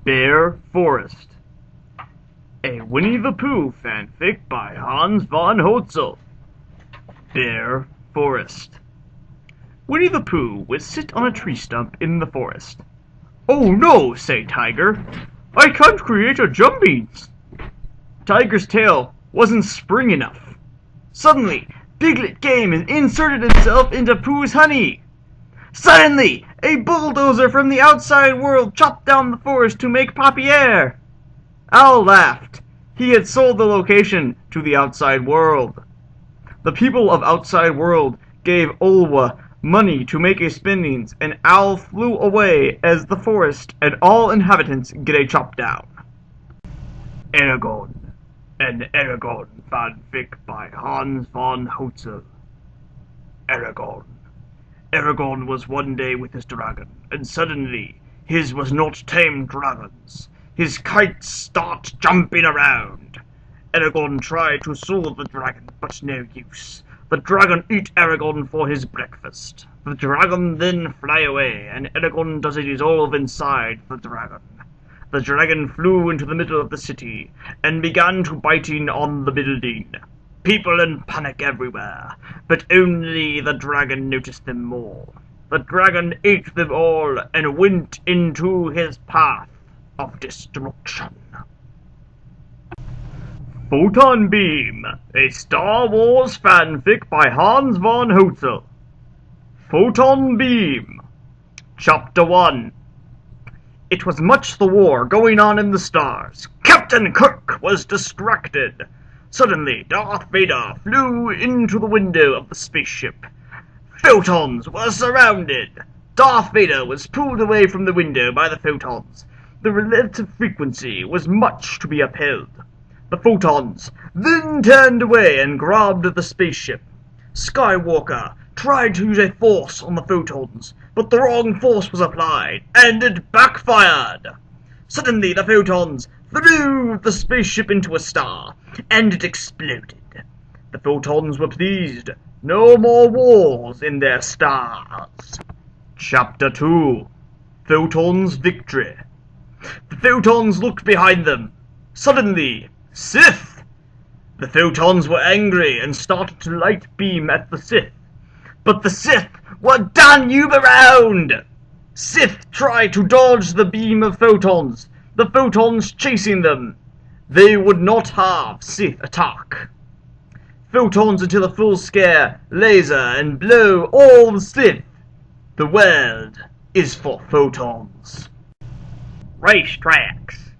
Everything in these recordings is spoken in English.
Bear Forest. A Winnie the Pooh fanfic by Hans von Hozel. Bear Forest. Winnie the Pooh would sit on a tree stump in the forest. "Oh no," say Tiger, "I can't create a jumpings." Tiger's tail wasn't spring enough. Suddenly, Piglet came and inserted himself into Pooh's honey. Suddenly, a bulldozer from the outside world chopped down the forest to make papier. Owl laughed. He had sold the location to the outside world. The people of outside world gave Olwa money to make a spinnings, and Owl flew away as the forest and all inhabitants get a chop down. Eragon, an Eragon fanfic by Hans von Hozel. Eragon. Eragon was one day with his dragon, and suddenly his was not tamed dragons. His kites start jumping around. Eragon tried to soothe the dragon, but no use. The dragon eat Eragon for his breakfast. The dragon then fly away, and Eragon does a dissolve inside the dragon. The dragon flew into the middle of the city, and began to biting on the building. People in panic everywhere, but only the dragon noticed them more. The dragon ate them all, and went into his path of destruction. Photon Beam, a Star Wars fanfic by Hans von Hozel. Photon Beam. Chapter 1. It was much the war going on in the stars. Captain Kirk was distracted. Suddenly, Darth Vader flew into the window of the spaceship. Photons were surrounded. Darth Vader was pulled away from the window by the photons. The relative frequency was much to be upheld. The photons then turned away and grabbed the spaceship. Skywalker tried to use a force on the photons, but the wrong force was applied, and it backfired. Suddenly the photons threw the spaceship into a star, and it exploded. The photons were pleased. No more wars in their stars. Chapter 2. Photons' Victory. The photons looked behind them. Suddenly, Sith! The photons were angry and started to light beam at the Sith. But the Sith were done you around! Sith tried to dodge the beam of photons, the photons chasing them. They would not have Sith attack. Photons until a full scare, laser, and blow all the Sith. The world is for photons. Racetracks.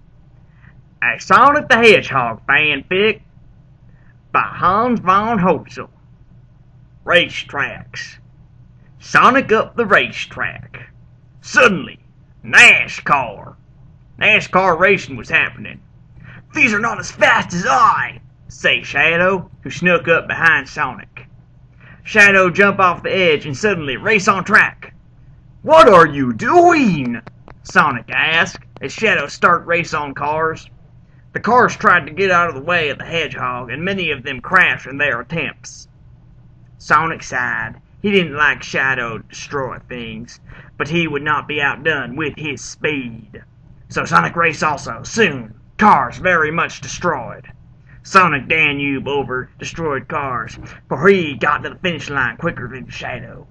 A Sonic the Hedgehog fanfic by Hans von Hozel. Racetracks. Sonic up the racetrack. Suddenly, NASCAR racing was happening. "These are not as fast as I," say Shadow, who snuck up behind Sonic. Shadow jumped off the edge and suddenly race on track. "What are you doing?" Sonic asked as Shadow started race on cars. The cars tried to get out of the way of the Hedgehog, and many of them crashed in their attempts. Sonic sighed. He didn't like Shadow to destroy things, but he would not be outdone with his speed. So Sonic raced also. Soon, cars very much destroyed. Sonic Danube over destroyed cars, for he got to the finish line quicker than Shadow.